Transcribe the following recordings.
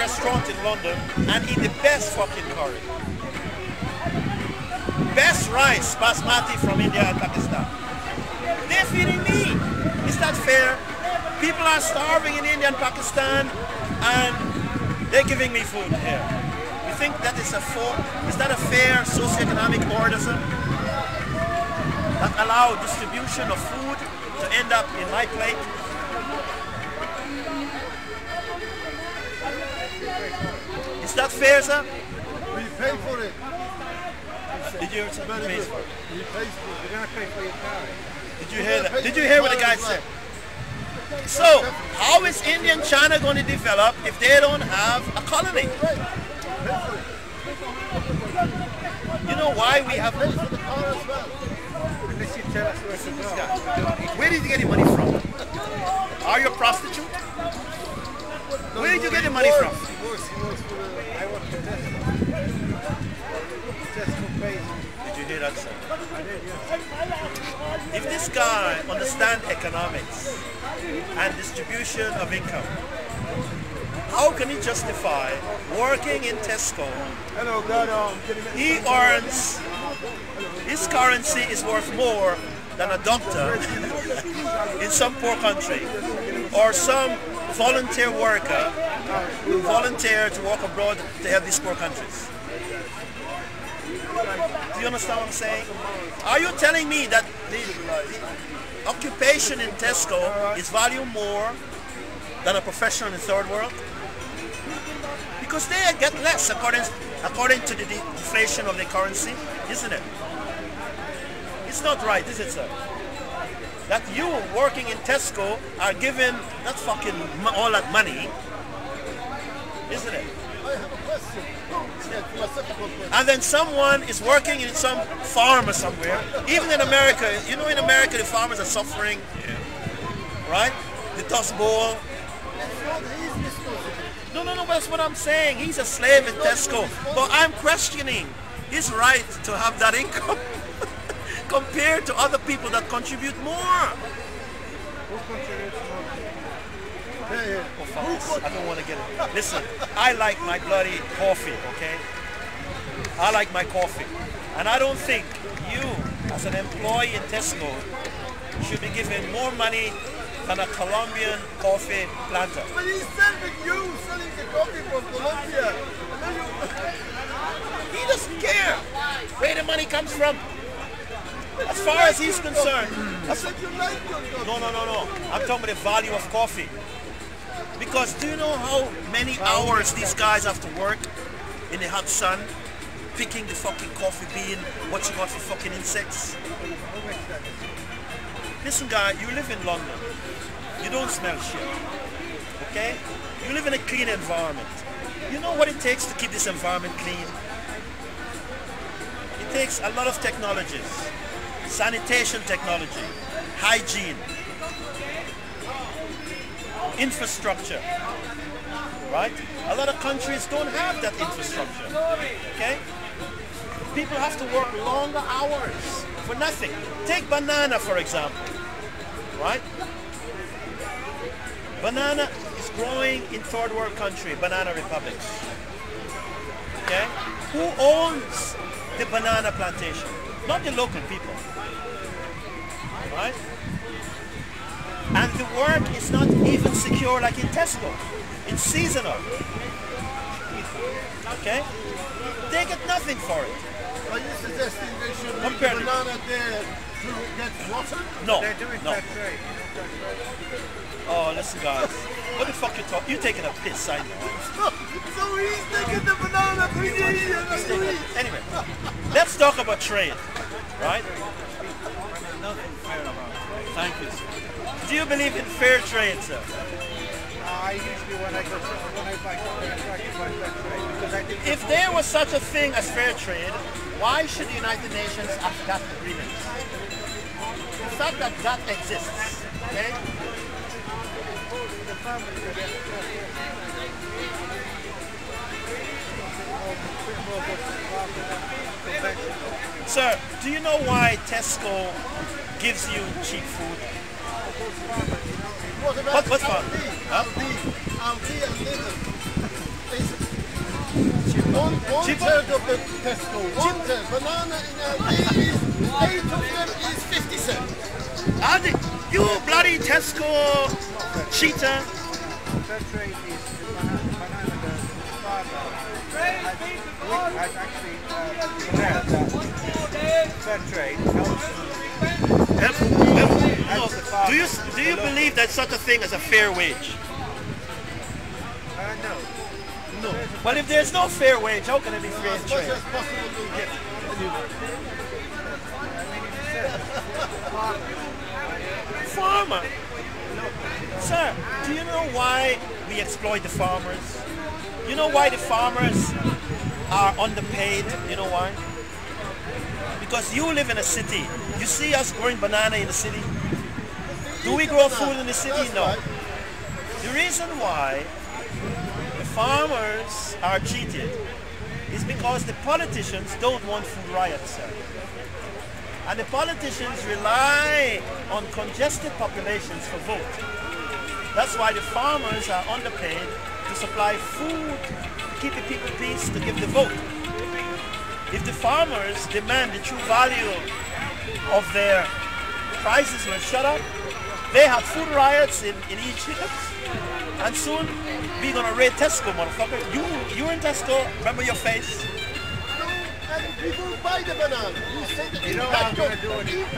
restaurant in London and eat the best fucking curry. Best rice, basmati from India and Pakistan. They're feeding me. Is that fair? People are starving in India and Pakistan and they're giving me food here. You think that is a fair socioeconomic order, sir? That allow distribution of food to end up in my plate? Is that fair, sir? We pay for it. Did you hear it, sir? We pay for it. You're going to pay for your car. Did you hear that? Did you hear what the guy said? So, how is India and China going to develop if they don't have a colony? You know why we have... Unless you tell us where to go. Where did you get your money from? Are you a prostitute? Where did you get the money from? I work for Tesco. Tesco pays. Did you hear that, sir? I did, yes. If this guy understands economics and distribution of income, how can he justify working in Tesco? Hello, God. He earns, his currency is worth more than a doctor in some poor country or some volunteer worker who volunteer to work abroad to help these poor countries. Do you understand what I'm saying? Are you telling me that the occupation in Tesco is valued more than a professional in third world? Because they get less according to the deflation of the currency, isn't it? It's not right, is it, sir? That you working in Tesco are given that fucking all that money, isn't it? I have a question. It's a philosophical question. And then someone is working in some farm or somewhere. Even in America, you know, in America the farmers are suffering, right? The Dust Bowl. It's not his responsibility. No, but that's what I'm saying. He's a slave in Tesco. But I'm questioning his right to have that income compared to other people that contribute more. Who contributes more? Oh, fellas, I don't want to get it. Listen, I like my bloody coffee, okay? I like my coffee. And I don't think you, as an employee in Tesco, should be given more money than a Colombian coffee planter. But he's selling the coffee from Colombia. He doesn't care where the money comes from. As far as he's concerned. No. I'm talking about the value of coffee. Because do you know how many hours these guys have to work in the hot sun, picking the fucking coffee bean, watching out for fucking insects? Listen, guy, you live in London. You don't smell shit. Okay? You live in a clean environment. You know what it takes to keep this environment clean? It takes a lot of technologies. Sanitation technology, hygiene, infrastructure, right? A lot of countries don't have that infrastructure, okay? People have to work longer hours for nothing. Take banana, for example, right? Banana is growing in third world country, banana republics, okay? Who owns the banana plantation? Not the local people. Right? And the work is not even secure like in Tesco. It's seasonal. Okay? They get nothing for it. Are you suggesting they should leave Compared the banana there to get water? No. They're doing No. fair trade. Oh, listen, guys. What the fuck you talk? You taking a piss, I know. So he's taking the banana to eat. Anyway, let's talk about trade, right? Nothing fair about it. Thank you, sir. Do you believe in fair trade, sir? I usually when I buy something, I try to buy fair trade because I think If there was such a thing as fair trade, why should the United Nations have that agreement? The fact that that exists, okay? the farmers are getting Sir, do you know why Tesco gives you cheap food? What about What's fun? Huh? Aldi and Lidl? They One Cheaper? third of the Tesco. One third. Banana in LA is 8 of them is 50 cents. You bloody Tesco cheater. Fair trade is banana the farmer has actually declared that fair trade helps the farmer. Do you believe that such a thing as a fair wage? No. No. Well, if there's no fair wage, how can it be fair As much trade? as possible to get anyway. Farmer. Sir, do you know why we exploit the farmers? You know why the farmers are underpaid? You know why? Because you live in a city. You see us growing banana in the city? Do we grow food in the city? No. The reason why the farmers are cheated is because the politicians don't want food riots, sir. And the politicians rely on congested populations for vote. That's why the farmers are underpaid to supply food, to keep the people peace, to give the vote. If the farmers demand the true value of their prices will shut up, they have food riots in Egypt, and soon we're gonna raid Tesco, motherfucker. You in Tesco, remember your face? And people buy the banana. You say that You know what I'm gonna do with it?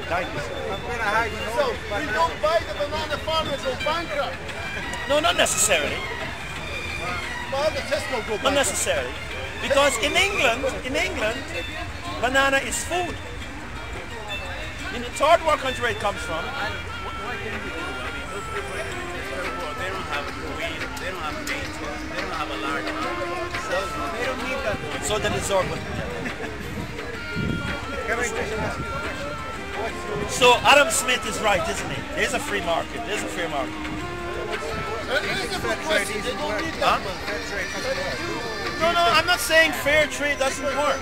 Thank you, sir. I'm going to hide So we don't buy the banana farmers go bankrupt. No, not necessarily. Well, the Tesco go bankrupt. Not necessarily. Because in England, banana is food. In the third world country where it comes from. Why can't we do? I mean, those people in the third world, they don't have wheat, they don't have meat, they don't have a large market. So they don't need that. So the assortment. So Adam Smith is right, isn't he? There's a free market. There's a free market. Here's a good question. They don't need that money. No, I'm not saying fair trade doesn't work.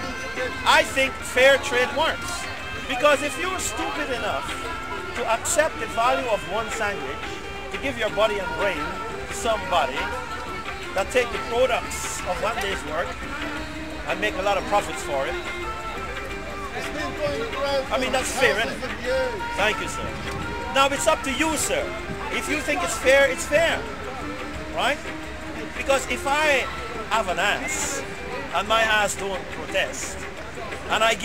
I think fair trade works. Because if you're stupid enough to accept the value of one sandwich, to give your body and brain to somebody that take the products of one day's work and make a lot of profits for it, It's been going around I mean, that's fair, isn't it? thousands of years. thank you, sir. Now it's up to you, sir. If you think it's fair, it's fair. Right? Because if I have an ass and my ass don't protest, and I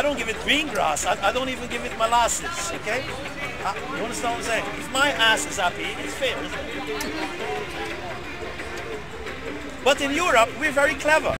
don't give it green grass, I don't even give it molasses, okay? You understand what I'm saying? If my ass is happy, it's fair, isn't it? But in Europe, we're very clever.